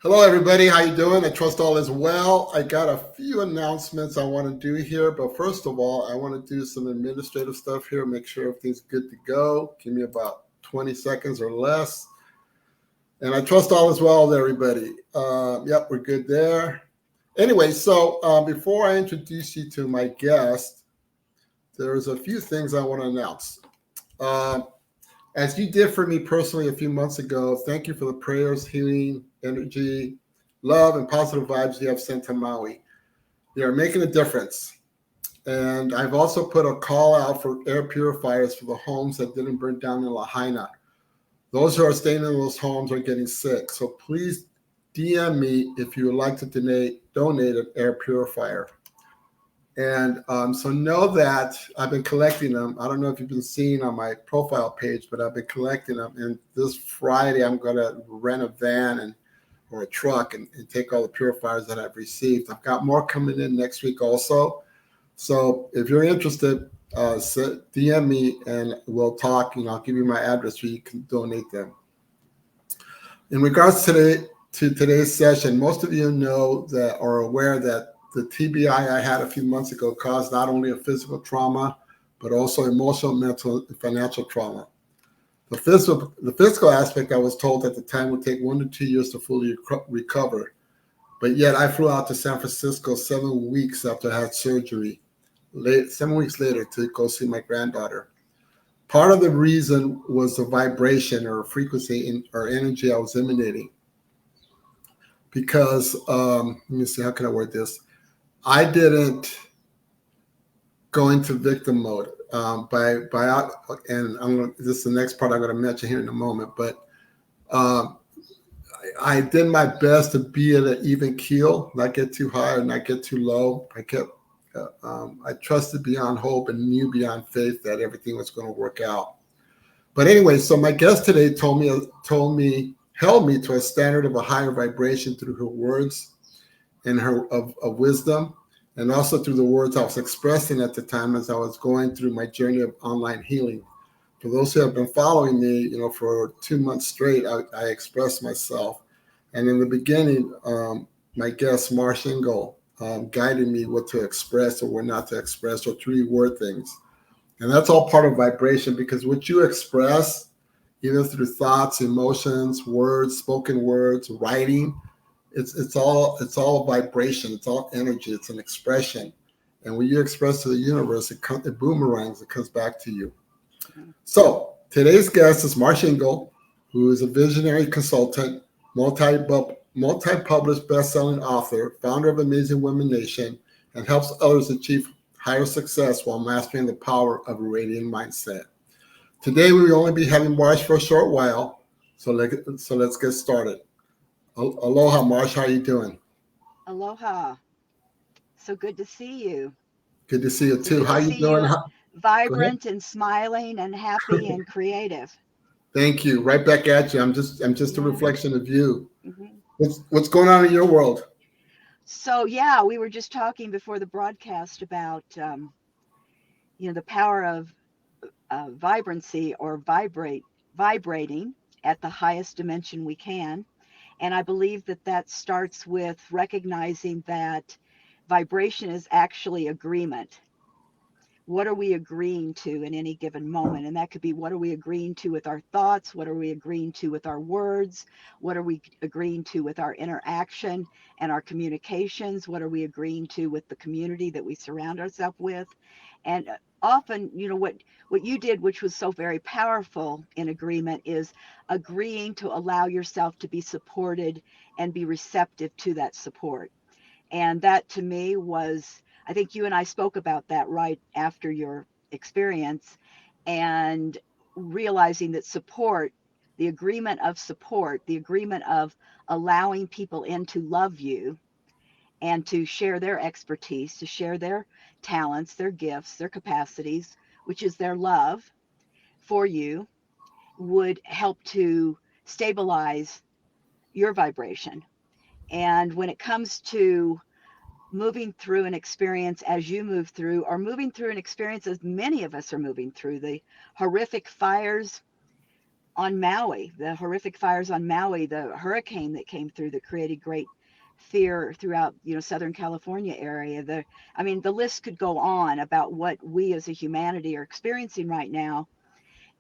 Hello, everybody. How you doing? I trust all is well. I got a few announcements I want to do here, but first of all, I want to do some administrative stuff here, make sure everything's good to go. Give me about 20 seconds or less. And I trust all is well with everybody. Yep, we're good there. Anyway, so before I introduce you to my guest, there's a few things I want to announce. Um, as you did for me personally a few months ago, thank you for the prayers, healing, energy, love, and positive vibes you have sent to Maui. They are making a difference. And I've also put a call out for air purifiers for the homes that didn't burn down in Lahaina. Those who are staying in those homes are getting sick. So please DM me if you would like to donate an air purifier. And so know that I've been collecting them. I don't know if you've been seeing on my profile page, but I've been collecting them. And this Friday, I'm going to rent a van or a truck and take all the purifiers that I've received. I've got more coming in next week also. So if you're interested, DM me and we'll talk. I'll give you my address where you can donate them. In regards to today's session, most of you know that are aware that the TBI I had a few months ago caused not only a physical trauma, but also emotional, mental, and financial trauma. The physical aspect, I was told at the time, would take 1 to 2 years to fully recover. But yet I flew out to San Francisco 7 weeks after I had surgery, 7 weeks later to go see my granddaughter. Part of the reason was the vibration or frequency or energy I was emanating. Because, let me see, how can I word this? I didn't go into victim mode this is the next part I'm going to mention here in a moment, but I did my best to be at an even keel, not get too high or not get too low. I trusted beyond hope and knew beyond faith that everything was going to work out. But anyway, so my guest today held me to a standard of a higher vibration through her words and her of wisdom, and also through the words I was expressing at the time as I was going through my journey of online healing. For those who have been following me, for 2 months straight, I expressed myself. And in the beginning, my guest, Marsh Engle, guided me what to express or what not to express or to reword things. And that's all part of vibration, because what you express, either through thoughts, emotions, words, spoken words, writing, it's all vibration. It's all energy. It's an expression. And when you express to the universe, it boomerangs. It comes back to you. So today's guest is Marsh Engle, who is a visionary consultant, multi-published best-selling author, founder of Amazing Women Nation, and helps others achieve higher success while mastering the power of a radiant mindset. Today, we will only be having Marsh for a short while, so let's get started. Aloha, Marsh. How are you doing? Aloha. So good to see you. Good to see you So too. good How to are you see you doing? Go ahead. vibrant and smiling and happy and creative. Thank you. Right back at you. I'm just a Yeah. reflection of you. hmm What's going on in your world? So yeah, we were just talking before the broadcast about the power of vibrancy or vibrating at the highest dimension we can. And I believe that that starts with recognizing that vibration is actually agreement. What are we agreeing to in any given moment? And that could be, what are we agreeing to with our thoughts? What are we agreeing to with our words? What are we agreeing to with our interaction and our communications? What are we agreeing to with the community that we surround ourselves with? And often, what you did, which was so very powerful in agreement, is agreeing to allow yourself to be supported and be receptive to that support. And that to me was, I think you and I spoke about that right after your experience, and realizing that support, the agreement of support, the agreement of allowing people in to love you and to share their expertise, to share their talents, their gifts, their capacities, which is their love for you, would help to stabilize your vibration. And when it comes to moving through an experience as you move through, or moving through an experience as many of us are moving through, the horrific fires on Maui, the horrific fires on Maui, the hurricane that came through that created great fear throughout, Southern California area. The list could go on about what we as a humanity are experiencing right now,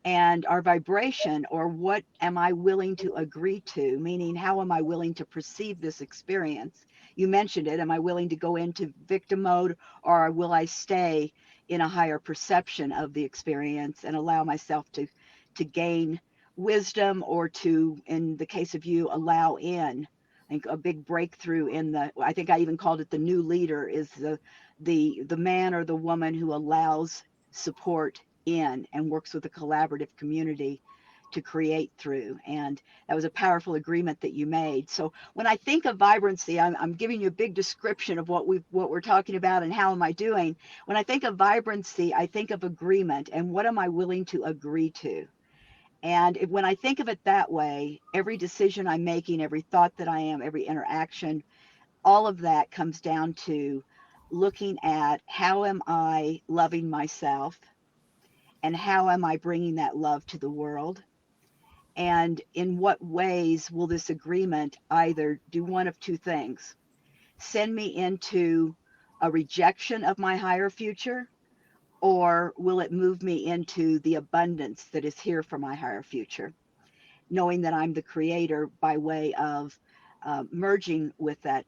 and our vibration, or what am I willing to agree to, meaning how am I willing to perceive this experience? You mentioned it. Am I willing to go into victim mode, or will I stay in a higher perception of the experience and allow myself to gain wisdom, or to, in the case of you, allow in? I think a big breakthrough I think I even called it the new leader, is the man or the woman who allows support in and works with a collaborative community to create through. And that was a powerful agreement that you made. So when I think of vibrancy, I'm giving you a big description of what we're talking about and how am I doing. When I think of vibrancy, I think of agreement and what am I willing to agree to. And when I think of it that way, every decision I'm making, every thought that I am, every interaction, all of that comes down to looking at how am I loving myself, and how am I bringing that love to the world? And in what ways will this agreement either do one of two things: send me into a rejection of my higher future, or will it move me into the abundance that is here for my higher future, knowing that I'm the creator by way of merging with that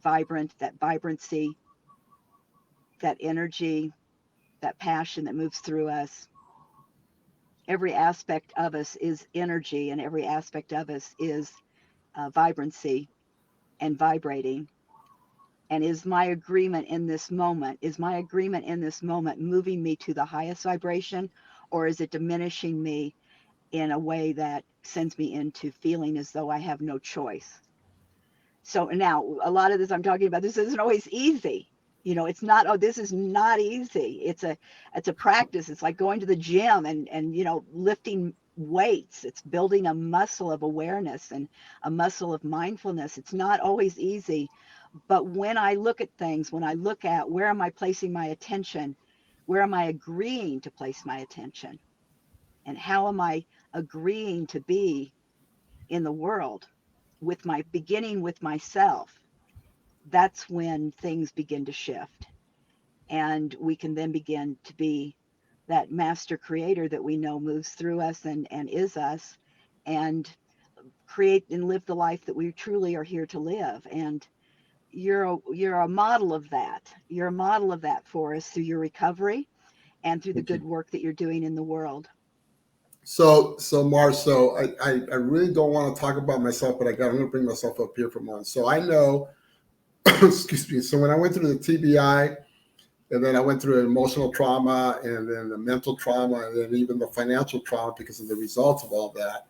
vibrancy, that energy, that passion that moves through us. Every aspect of us is energy, and every aspect of us is vibrancy and vibrating. And is my agreement in this moment moving me to the highest vibration, or is it diminishing me in a way that sends me into feeling as though I have no choice? So now, a lot of this I'm talking about, this isn't always easy. It's not, oh, this is not easy. It's a practice. It's like going to the gym and lifting weights. It's building a muscle of awareness and a muscle of mindfulness. It's not always easy. But when I look at things, when I look at where am I placing my attention, where am I agreeing to place my attention, and how am I agreeing to be in the world, beginning with myself, that's when things begin to shift. And we can then begin to be that master creator that we know moves through us and is us, and create and live the life that we truly are here to live. And you're a model of that. You're a model of that for us through your recovery and through the Thank good you. work that you're doing in the world. So Marsh, so I really don't want to talk about myself, but I'm going to bring myself up here for a moment. So I know, excuse me. So when I went through the TBI, and then I went through emotional trauma, and then the mental trauma, and then even the financial trauma because of the results of all that.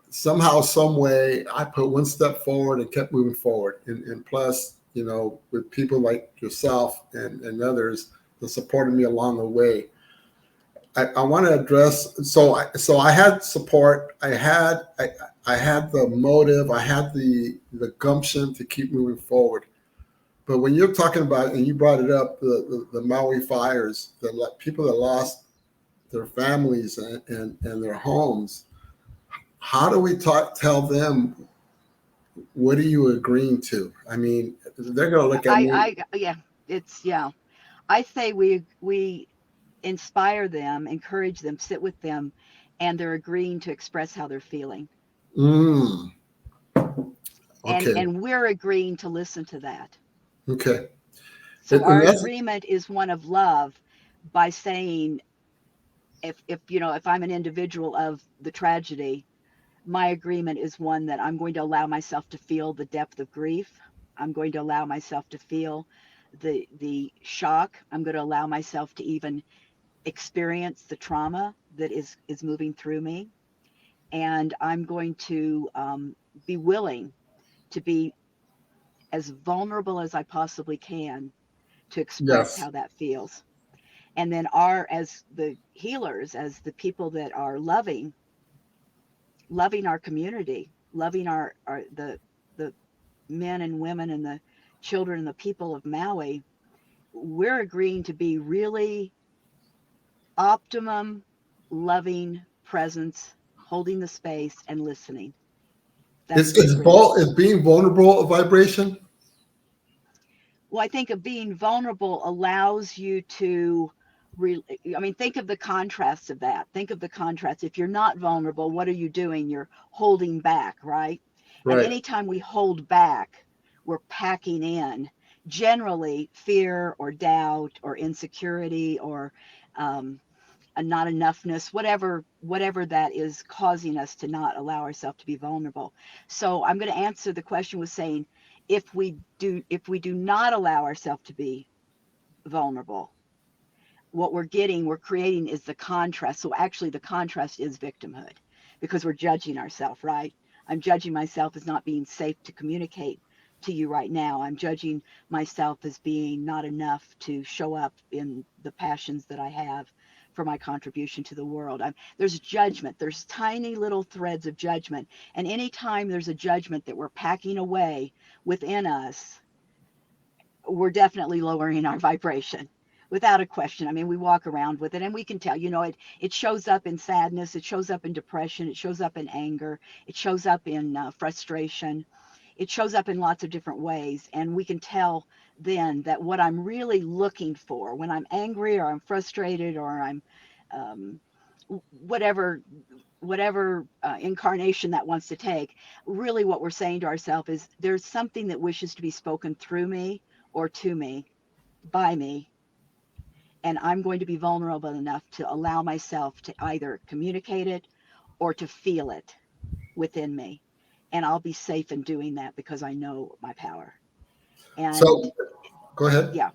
Somehow, some way, I put one step forward and kept moving forward. And plus, with people like yourself and others that supported me along the way. I want to address. So I had support. I had the motive. I had the gumption to keep moving forward. But when you're talking about, and you brought it up, the Maui fires, the people that lost their families and their homes, how do we tell them, what are you agreeing to? I mean, they're going to look at me. Yeah, yeah. I say we inspire them, encourage them, sit with them, and they're agreeing to express how they're feeling. Mm, And okay. and we're agreeing to listen to that. Okay. So And our that's, agreement is one of love, by saying, if I'm an individual of the tragedy, my agreement is one that I'm going to allow myself to feel the depth of grief. I'm going to allow myself to feel the shock. I'm going to allow myself to even experience the trauma that is moving through me. And I'm going to be willing to be as vulnerable as I possibly can to express yes. how that feels. And then as the healers, as the people that are loving our community, loving the men and women and the children and the people of Maui, we're agreeing to be really optimum, loving, presence, holding the space, and listening. That's Is what it really is. is being vulnerable a vibration? Well, I think of being vulnerable allows you to, I mean, think of the contrast of that. Think of the contrast. If you're not vulnerable, what are you doing? You're holding back, right? And Right. anytime we hold back, we're packing in generally fear or doubt or insecurity or um, a not enoughness, whatever that is causing us to not allow ourselves to be vulnerable. So I'm going to answer the question with saying, if we do not allow ourselves to be vulnerable, what we're creating is the contrast. So actually the contrast is victimhood, because we're judging ourselves, right? I'm judging myself as not being safe to communicate to you right now. I'm judging myself as being not enough to show up in the passions that I have for my contribution to the world. There's judgment. There's tiny little threads of judgment. And anytime there's a judgment that we're packing away within us, we're definitely lowering our vibration without a question. I mean, we walk around with it and we can tell, it shows up in sadness, it shows up in depression, it shows up in anger, it shows up in frustration, it shows up in lots of different ways. And we can tell then that what I'm really looking for when I'm angry or I'm frustrated or I'm um, whatever incarnation that wants to take, really what we're saying to ourselves is there's something that wishes to be spoken through me or to me, by me, and I'm going to be vulnerable enough to allow myself to either communicate it or to feel it within me. And I'll be safe in doing that because I know my power. And So go ahead. yeah,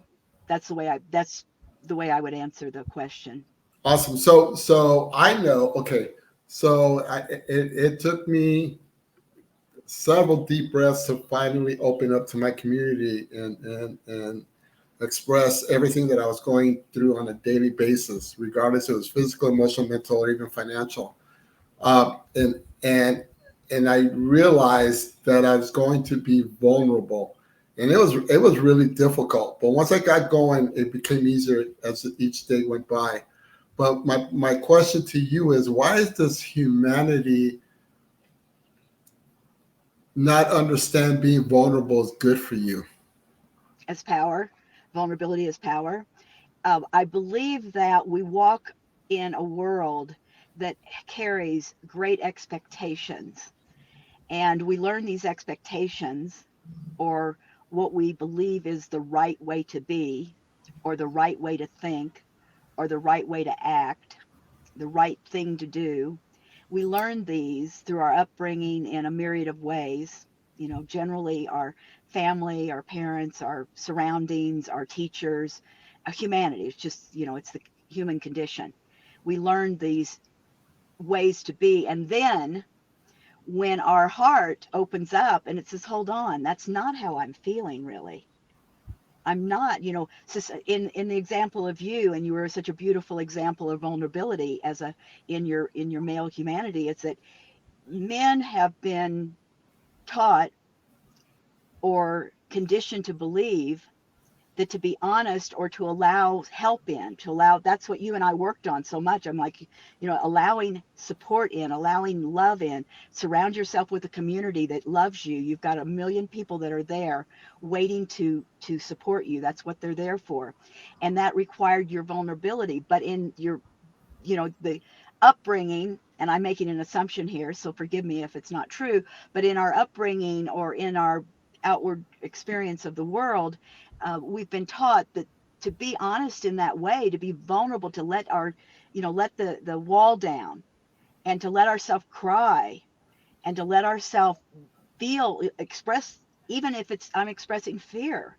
that's the way I would answer the question. Awesome. So I know. Okay. It took me several deep breaths to finally open up to my community and express everything that I was going through on a daily basis, regardless if it was physical, emotional, mental, or even financial. Um, and and and I realized that I was going to be vulnerable, and it was really difficult. But once I got going, it became easier as each day went by. But my question to you is, why does humanity not understand being vulnerable is good for you? As power, vulnerability is power. I believe that we walk in a world that carries great expectations, and we learn these expectations, or what we believe is the right way to be, or the right way to think, or the right way to act, the right thing to do. We learn these through our upbringing in a myriad of ways. Generally our family, our parents, our surroundings, our teachers, humanity. It's just, it's the human condition. We learn these ways to be. And then when our heart opens up and it says, hold on, that's not how I'm feeling really. I'm not, in the example of you, and you were such a beautiful example of vulnerability as a in your male humanity. It's that men have been taught or conditioned to believe that to be honest or to allow help in, to allow, that's what you and I worked on so much. I'm like, allowing support in, allowing love in, surround yourself with a community that loves you. You've got a million people that are there waiting to support you. That's what they're there for. And that required your vulnerability. But in your, the upbringing, and I'm making an assumption here, so forgive me if it's not true, but in our upbringing or in our outward experience of the world, we've been taught that to be honest in that way, to be vulnerable, to let let the wall down, and to let ourselves cry, and to let ourselves feel, express, even if it's I'm expressing fear.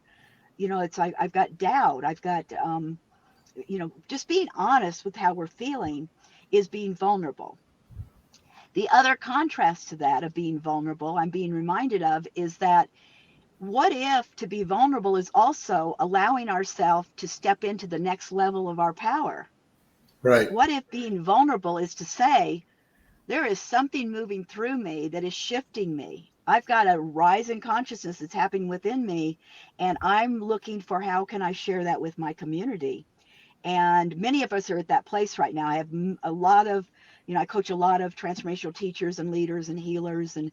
It's like I've got doubt, I've got just being honest with how we're feeling is being vulnerable. The other contrast to that of being vulnerable, I'm being reminded of, is that what if to be vulnerable is also allowing ourselves to step into the next level of our power? Right. What if being vulnerable is to say, there is something moving through me that is shifting me? I've got a rise in consciousness that's happening within me, and I'm looking for how can I share that with my community. And many of us are at that place right now. I have a lot of I coach a lot of transformational teachers and leaders and healers and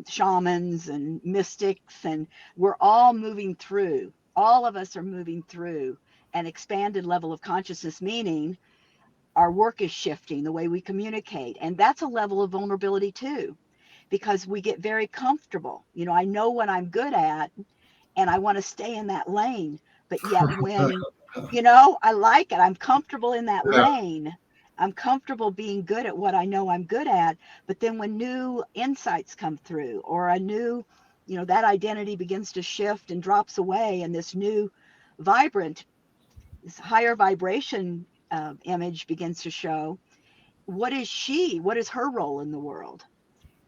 shamans and mystics, and we're all moving through. All of us are moving through an expanded level of consciousness, meaning our work is shifting, the way we communicate. And that's a level of vulnerability too, because we get very comfortable. I know what I'm good at and I want to stay in that lane. But yet when, I like it, I'm comfortable in that Yeah. lane. I'm comfortable being good at what I know I'm good at. But then when new insights come through, or a new, that identity begins to shift and drops away, and this new vibrant, this higher vibration image begins to show, what is her role in the world?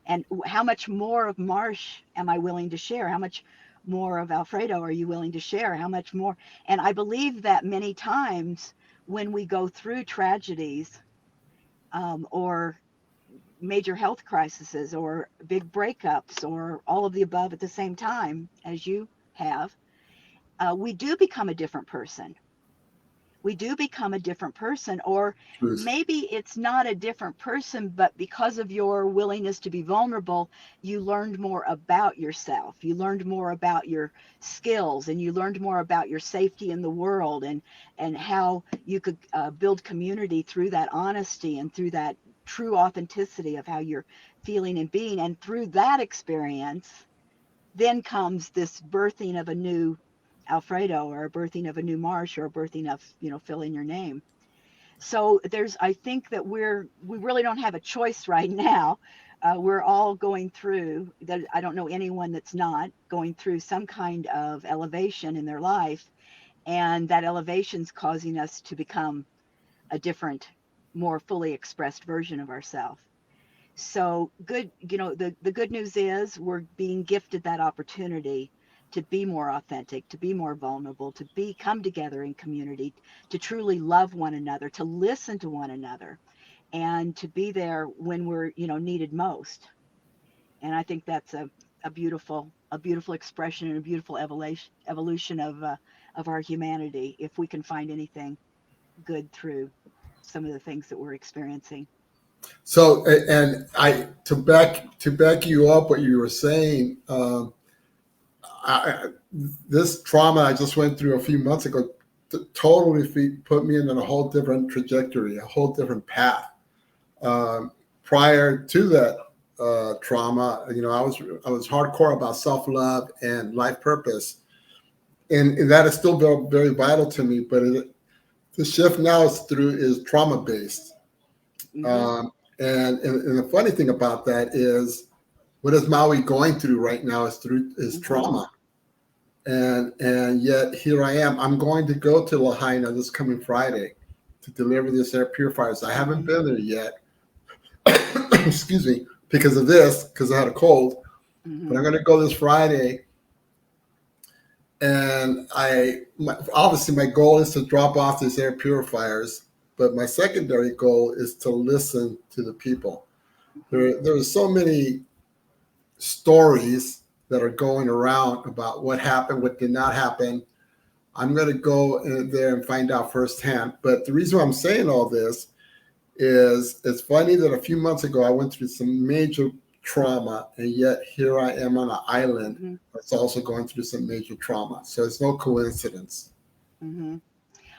And how much more of Marsh am I willing to share? How much more of Alfredo are you willing to share? How much more? And I believe that many times when we go through tragedies, or major health crises, or big breakups, or all of the above at the same time, as you have, we do become a different person. We do become a different person. Or Truth. maybe it's not a different person, but because of your willingness to be vulnerable, you learned more about yourself. You learned more about your skills, and you learned more about your safety in the world, and how you could build community through that honesty and through that true authenticity of how you're feeling and being. And through that experience, then comes this birthing of a new Alfredo, or a birthing of a new Marsh, or a birthing of, fill in your name. So I think that we really don't have a choice right now. We're all going through that. I don't know anyone that's not going through some kind of elevation in their life. And that elevation's causing us to become a different, more fully expressed version of ourselves. So good, the good news is we're being gifted that opportunity to be more authentic, to be more vulnerable, to come together in community, to truly love one another, to listen to one another, and to be there when we're, needed most. And I think that's a beautiful expression and a beautiful evolution of our humanity, if we can find anything good through some of the things that we're experiencing. So, and I to back you up what you were saying, I, this trauma I just went through a few months ago totally put me in a whole different trajectory, a whole different path. Prior to that trauma, I was hardcore about self-love and life purpose, and that is still very, very vital to me. But the shift now is trauma based. Mm-hmm. And the funny thing about that is, what is Maui going through right now is Mm-hmm. trauma. And yet here I am. I'm going to go to Lahaina this coming Friday to deliver this air purifiers. I haven't been there yet. Excuse me, because I had a cold. But Mm-hmm. I'm going to go this Friday, and obviously my goal is to drop off these air purifiers. But my secondary goal is to listen to the people. There are so many stories that are going around about what happened, what did not happen. I'm going to go in there and find out firsthand. But the reason why I'm saying all this is, it's funny that a few months ago I went through some major trauma, and yet here I am on an island Mm-hmm. that's also going through some major trauma. So it's no coincidence. Mm-hmm.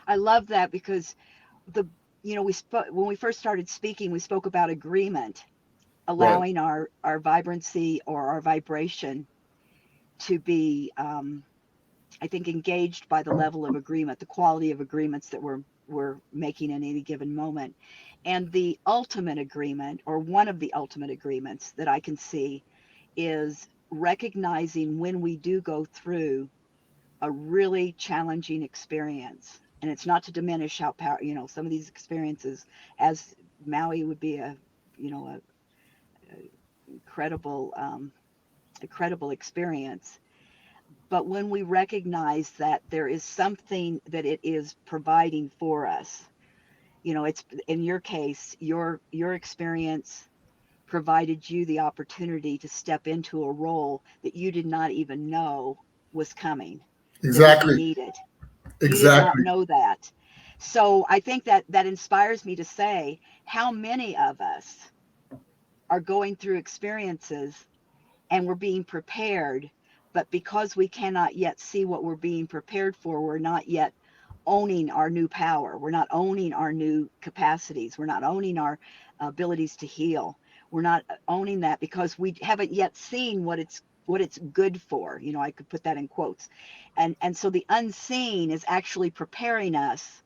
I love that, because the we spoke when we first started speaking, we spoke about agreement, Right. allowing our vibrancy or our vibration to be, I think, engaged by the level of agreement, the quality of agreements that we're making in any given moment. And the ultimate agreement, or one of the ultimate agreements that I can see, is recognizing when we do go through a really challenging experience. And it's not to diminish how some of these experiences, as Maui would be a incredible, incredible experience. But when we recognize that there is something that it is providing for us, it's, in your case, your experience provided you the opportunity to step into a role that you did not even know was coming, that would be Exactly. needed. You did not Exactly. know that. So I think that inspires me to say, how many of us are going through experiences and we're being prepared, but because we cannot yet see what we're being prepared for, we're not yet owning our new power. We're not owning our new capacities. We're not owning our abilities to heal. We're not owning that because we haven't yet seen what it's good for. I could put that in quotes. And so the unseen is actually preparing us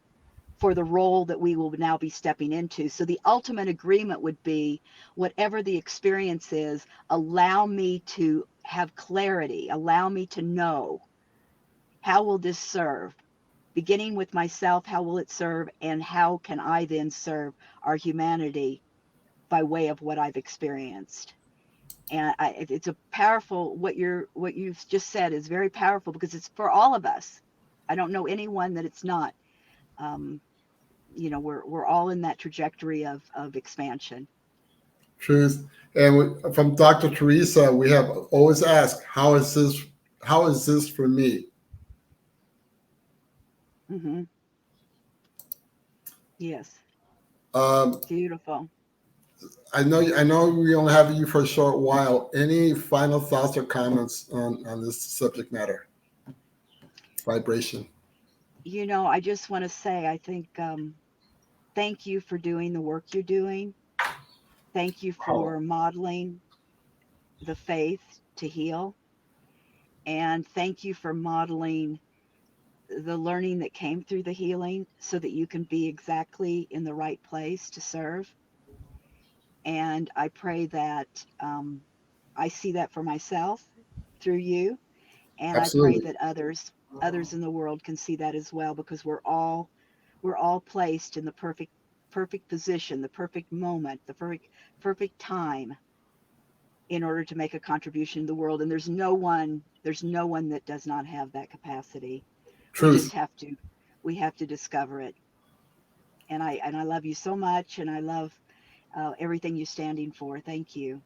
for the role that we will now be stepping into. So the ultimate agreement would be, whatever the experience is, allow me to have clarity, allow me to know, how will this serve? Beginning with myself, how will it serve? And how can I then serve our humanity by way of what I've experienced? And it's a powerful, what you've just said is very powerful, because it's for all of us. I don't know anyone that it's not. Um, we're all in that trajectory of expansion. Truth. And from Dr. Teresa, we have always asked, how is this for me? Hmm. Yes. Um, Beautiful. I know we only have you for a short while. Any final thoughts or comments on this subject matter? Vibration. I just want to say, I think, thank you for doing the work you're doing. Thank you Oh, for modeling the faith to heal. And thank you for modeling the learning that came through the healing, so that you can be exactly in the right place to serve. And I pray that, I see that for myself through you. And I pray absolutely. that others in the world can see that as well, because we're all placed in the perfect position, the perfect moment, the perfect time, in order to make a contribution to the world. And there's no one that does not have that capacity. We just Truth. have to discover it. And I love you so much, and I love everything you're standing for. Thank you.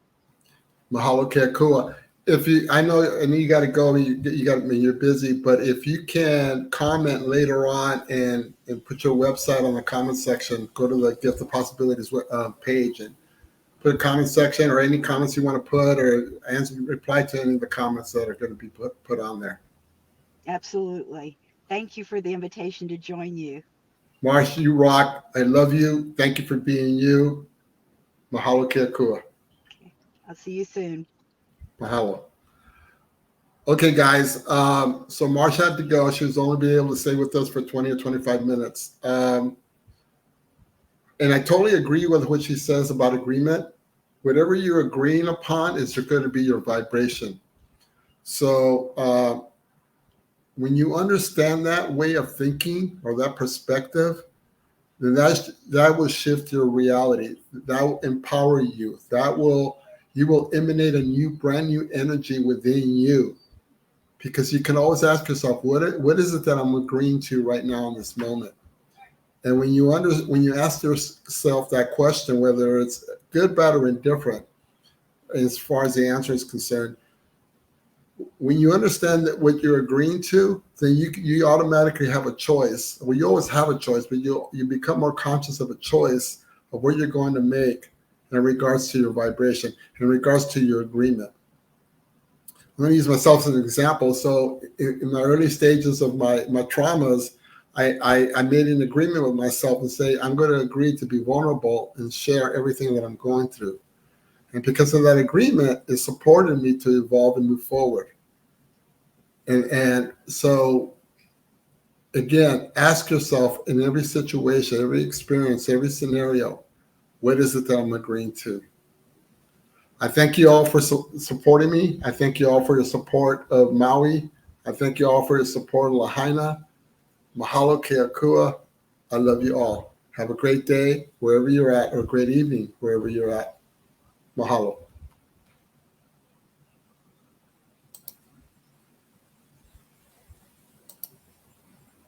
Mahalo Kekua. If you, I know, and you got to go, you got, you're busy, but if you can comment later on and put your website on the comment section, go to the Gift of Possibilities page and put a comment section or any comments you want to put, or reply to any of the comments that are going to be put on there. Absolutely. Thank you for the invitation to join you. Marsh, you rock. I love you. Thank you for being you. Mahalo Kekua. Okay. I'll see you soon. Mahalo. Okay, guys. So Marsh had to go. She was only be able to stay with us for 20 or 25 minutes. And I totally agree with what she says about agreement. Whatever you're agreeing upon is going to be your vibration. So when you understand that way of thinking or that perspective, then that will shift your reality. That will empower you. You will emanate a brand new energy within you, because you can always ask yourself, what is it that I'm agreeing to right now in this moment? And when you ask yourself that question, whether it's good, bad, or indifferent, as far as the answer is concerned, when you understand that what you're agreeing to, then you automatically have a choice. Well, you always have a choice, but you become more conscious of a choice of what you're going to make in regards to your vibration, in regards to your agreement. I'm going to use myself as an example. So in my early stages of my traumas, I made an agreement with myself and say, I'm going to agree to be vulnerable and share everything that I'm going through. And because of that agreement, it supported me to evolve and move forward. And so, again, ask yourself in every situation, every experience, every scenario, what is it that I'm agreeing to? I thank you all for supporting me. I thank you all for your support of Maui. I thank you all for your support of Lahaina. Mahalo Keakua. I love you all. Have a great day wherever you're at, or a great evening wherever you're at. Mahalo.